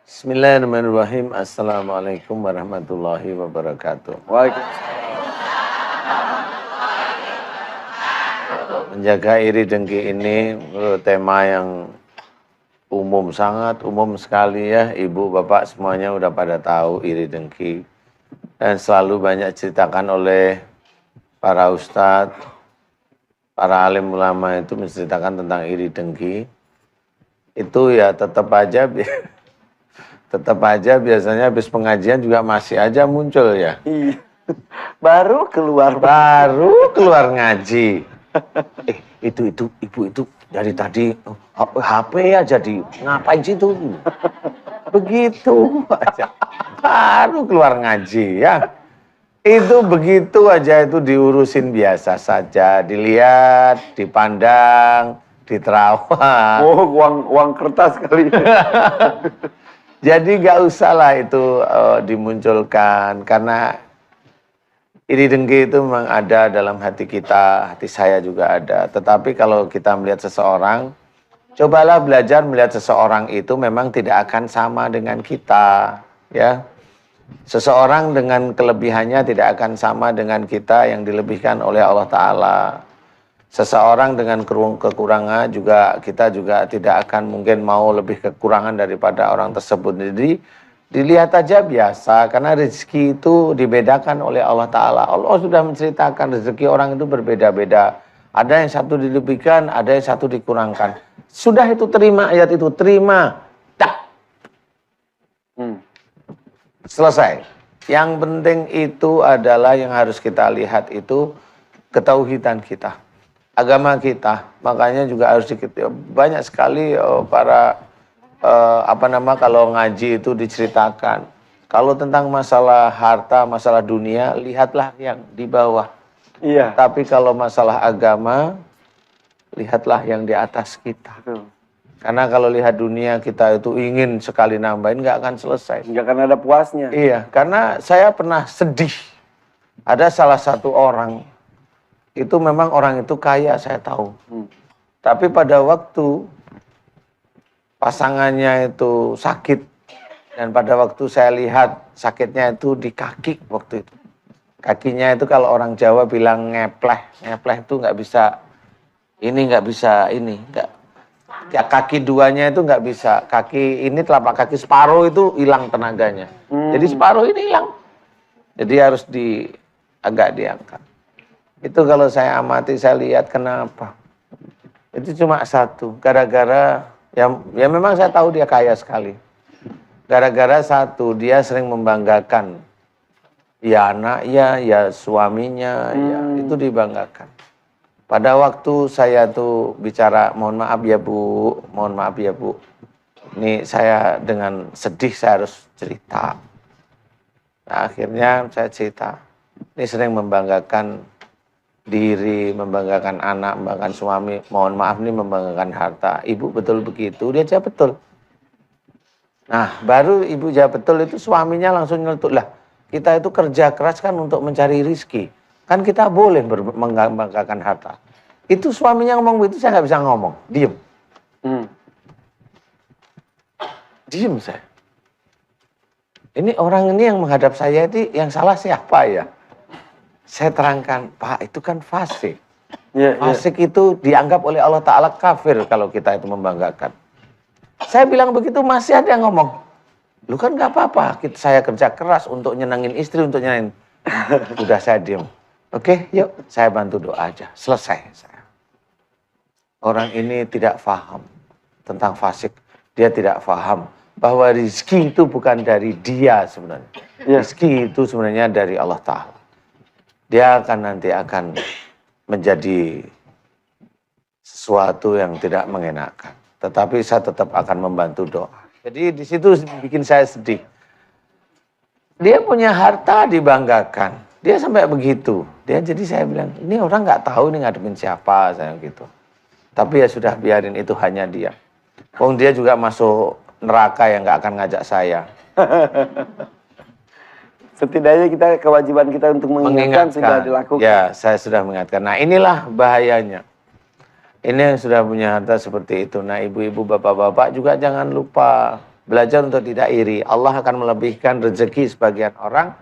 Bismillahirrahmanirrahim. Assalamualaikum warahmatullahi wabarakatuh. Waalaikumsalam. Menjaga iri dengki ini tema yang umum, sangat umum sekali ya. Ibu, bapak semuanya udah pada tahu iri dengki. Dan selalu banyak ceritakan oleh para ustadz, para alim ulama itu menceritakan tentang iri dengki. Itu ya tetap aja biasanya habis pengajian juga masih aja muncul ya. Iya. Baru keluar Ngaji. Itu ibu itu dari tadi HP aja di ngapain sih itu? Begitu aja. Baru keluar ngaji ya. Itu begitu aja itu diurusin biasa saja, dilihat, dipandang, diterawang. Oh, uang kertas kali. Jadi gak usah lah itu dimunculkan, karena iri dengki itu memang ada dalam hati kita, hati saya juga ada. Tetapi kalau kita melihat seseorang, cobalah belajar melihat seseorang itu memang tidak akan sama dengan kita, ya. Seseorang dengan kelebihannya tidak akan sama dengan kita yang dilebihkan oleh Allah Ta'ala. Seseorang dengan kekurangan juga kita juga tidak akan mungkin mau lebih kekurangan daripada orang tersebut. Jadi dilihat aja biasa, karena rezeki itu dibedakan oleh Allah Ta'ala. Allah sudah menceritakan rezeki orang itu berbeda-beda. Ada yang satu dilebihkan, ada yang satu dikurangkan. Sudah itu terima ayat itu, terima. Tak. Selesai. Yang penting itu adalah yang harus kita lihat itu ketauhidan kita, agama kita. Makanya juga harus banyak sekali para kalau ngaji itu diceritakan. Kalau tentang masalah harta, masalah dunia, lihatlah yang di bawah. Iya. Tapi kalau masalah agama, lihatlah yang di atas kita. Betul. Karena kalau lihat dunia kita itu ingin sekali nambahin, nggak akan selesai. Nggak akan ada puasnya. Iya, karena saya pernah sedih. Ada salah satu orang, itu memang orang itu kaya, saya tahu. Tapi pada waktu pasangannya itu sakit, dan pada waktu saya lihat sakitnya itu di kaki waktu itu. Kakinya itu kalau orang Jawa bilang ngepleh. Ngepleh itu nggak bisa, kaki duanya itu nggak bisa. Kaki ini telapak kaki separuh itu hilang tenaganya. Jadi separuh ini hilang. Jadi harus agak diangkat. Itu kalau saya amati, saya lihat kenapa. Itu cuma satu, gara-gara ya memang saya tahu dia kaya sekali. Gara-gara satu, dia sering membanggakan ya anaknya, ya suaminya, ya itu dibanggakan. Pada waktu saya tuh bicara, mohon maaf ya Bu, ini saya dengan sedih saya harus cerita. Nah, akhirnya saya cerita, ini sering membanggakan diri, membanggakan anak, membanggakan suami, mohon maaf nih membanggakan harta. Ibu betul begitu? Dia jawab betul. Nah, baru ibu jawab betul itu suaminya langsung nyeletuk, lah kita itu kerja keras kan untuk mencari rizki. Kan kita boleh membanggakan harta. Itu suaminya ngomong begitu, saya nggak bisa ngomong. Diem. Diem saya. Ini orang ini yang menghadap saya itu yang salah siapa ya? Saya terangkan, Pak itu kan fasik. Fasik itu dianggap oleh Allah Ta'ala kafir kalau kita itu membanggakan. Saya bilang begitu masih ada yang ngomong. Lu kan nggak apa-apa, saya kerja keras untuk nyenangin istri, untuk nyenangin. Udah saya diem. Oke, yuk saya bantu doa aja. Selesai saya. Orang ini tidak paham tentang fasik. Dia tidak paham bahwa rezeki itu bukan dari dia sebenarnya. Rezeki itu sebenarnya dari Allah Ta'ala. Dia nanti akan menjadi sesuatu yang tidak mengenakan. Tetapi saya tetap akan membantu doa. Jadi di situ bikin saya sedih. Dia punya harta dibanggakan. Dia sampai begitu. Jadi saya bilang, ini orang nggak tahu ini ngadepin siapa, saya gitu. Tapi ya sudah, biarin itu hanya dia. Wong dia juga masuk neraka yang nggak akan ngajak saya. Setidaknya kewajiban kita untuk mengingatkan sudah dilakukan. Ya, saya sudah mengingatkan. Nah, inilah bahayanya. Ini yang sudah punya harta seperti itu. Nah, ibu-ibu, bapak-bapak juga jangan lupa. belajar untuk tidak iri. Allah akan melebihkan rezeki sebagian orang,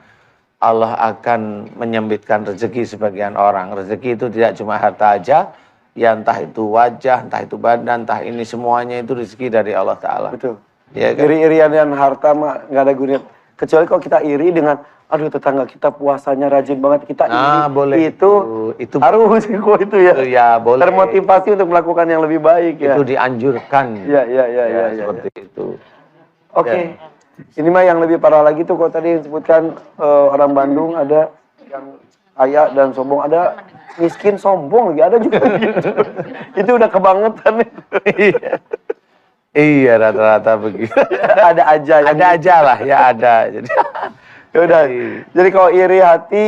Allah akan menyempitkan rezeki sebagian orang. Rezeki itu tidak cuma harta aja, ya entah itu wajah, entah itu badan, entah ini semuanya itu rezeki dari Allah Ta'ala. Betul. Ya, kan? Iri-irian dan harta mah nggak ada gunanya. Kecuali kalau kita iri dengan, aduh tetangga kita puasanya rajin banget, kita iri. Boleh. Itu harus itu ya. Itu ya boleh. Termotivasi untuk melakukan yang lebih baik ya. Itu dianjurkan. Ya, seperti itu. Oke. Ini mah yang lebih parah lagi tuh, kalau tadi disebutkan orang Bandung ada yang kaya dan sombong, ada miskin sombong lagi, ada juga gitu. Itu udah kebangetan itu. Iya, rata-rata begitu. Ada aja. Ada aja lah, ya ada. Jadi udah. Jadi kalau iri hati,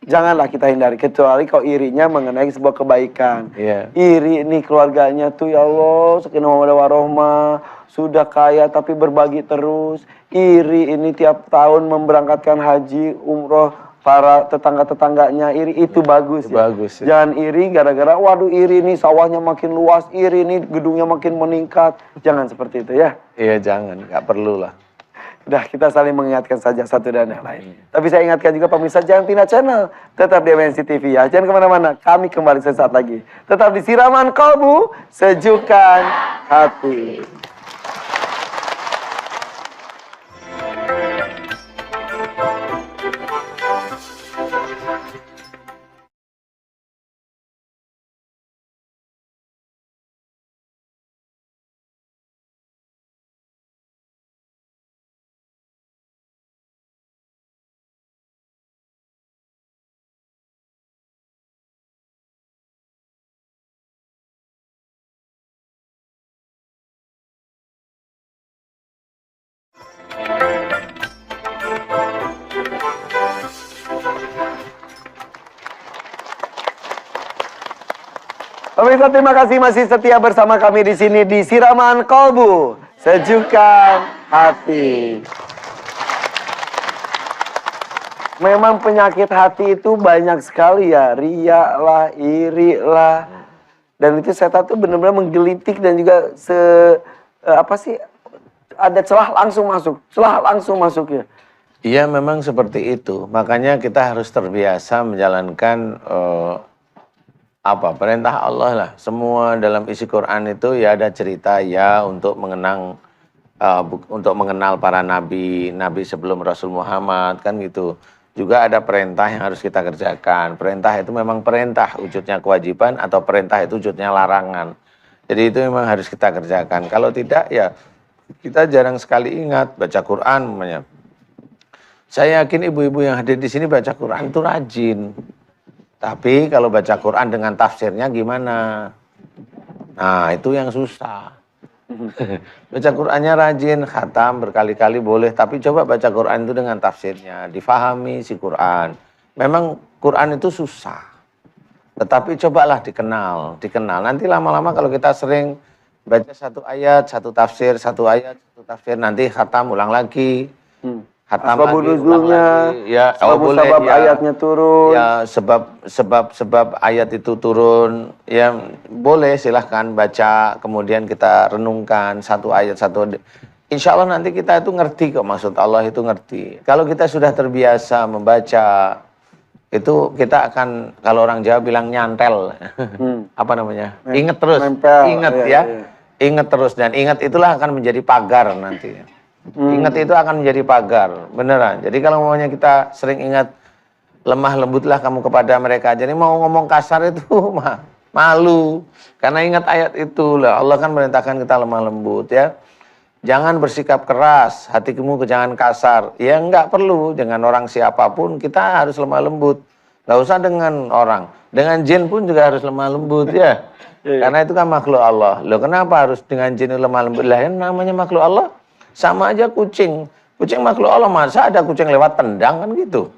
janganlah kita hindari, kecuali kalau irinya mengenai sebuah kebaikan. Iya. Iri nih keluarganya tuh, ya Allah, sakinah mawaddah warahmah, sudah kaya tapi berbagi terus. Iri ini tiap tahun memberangkatkan haji, umroh, para tetangga-tetangganya iri, itu bagus ya. Bagus ya. Jangan iri gara-gara, waduh iri nih sawahnya makin luas, iri nih gedungnya makin meningkat. Jangan seperti itu ya. Iya, jangan, nggak perlu lah. Udah, kita saling mengingatkan saja satu dan yang lain. Tapi saya ingatkan juga pemirsa, jangan pindah channel. Tetap di MNC TV ya. Jangan kemana-mana. Kami kembali sesaat lagi. Tetap di Siraman Kolbu, Sejukan Hati. Pemirsa, terima kasih masih setia bersama kami di sini di Siraman Kolbu, Sejukan Hati. Memang penyakit hati itu banyak sekali ya, riya lah, iri lah. Dan itu setan tuh benar-benar menggelitik dan juga ada celah langsung masuk ya. Iya, memang seperti itu. Makanya kita harus terbiasa menjalankan perintah Allah lah. Semua dalam isi Quran itu ya ada cerita ya untuk mengenal para nabi sebelum Rasul Muhammad, kan gitu. Juga ada perintah yang harus kita kerjakan. Perintah itu memang perintah, wujudnya kewajiban, atau perintah itu wujudnya larangan. Jadi itu memang harus kita kerjakan. Kalau tidak ya kita jarang sekali ingat baca Quran namanya. Saya yakin ibu-ibu yang hadir di sini baca Quran itu rajin. Tapi kalau baca Quran dengan tafsirnya gimana? Nah, itu yang susah. Baca Qurannya rajin, khatam berkali-kali boleh, tapi coba baca Quran itu dengan tafsirnya, difahami si Quran. Memang Quran itu susah. Tetapi cobalah dikenal. Nanti lama-lama kalau kita sering baca satu ayat, satu tafsir, nanti khatam ulang lagi. Khatam lagi, nuzulnya, ya, boleh, sebab ya, ayatnya turun. Ya, sebab ayat itu turun. Ya, boleh silahkan baca, kemudian kita renungkan satu ayat satu. Insya Allah nanti kita itu ngerti kok, maksud Allah itu ngerti. Kalau kita sudah terbiasa membaca, itu kita akan, kalau orang Jawa bilang nyantel. Apa namanya? Ingat terus. Ingat ya. Ingat terus, dan ingat itulah akan menjadi pagar nanti. Ingat itu akan menjadi pagar, beneran. Jadi kalau maunya kita sering ingat, lemah lembutlah kamu kepada mereka. Jadi mau ngomong kasar itu malu, karena ingat ayat itu lah. Allah kan merintahkan kita lemah lembut ya. Jangan bersikap keras, hatimu jangan kasar. Ya enggak perlu, dengan orang siapapun kita harus lemah lembut. Enggak usah dengan orang, dengan jin pun juga harus lemah lembut ya. Karena itu kan makhluk Allah. Loh, kenapa harus dengan jin lemah lembut? Lah yang namanya makhluk Allah. Sama aja kucing makhluk Allah, masa ada kucing lewat tendang kan gitu.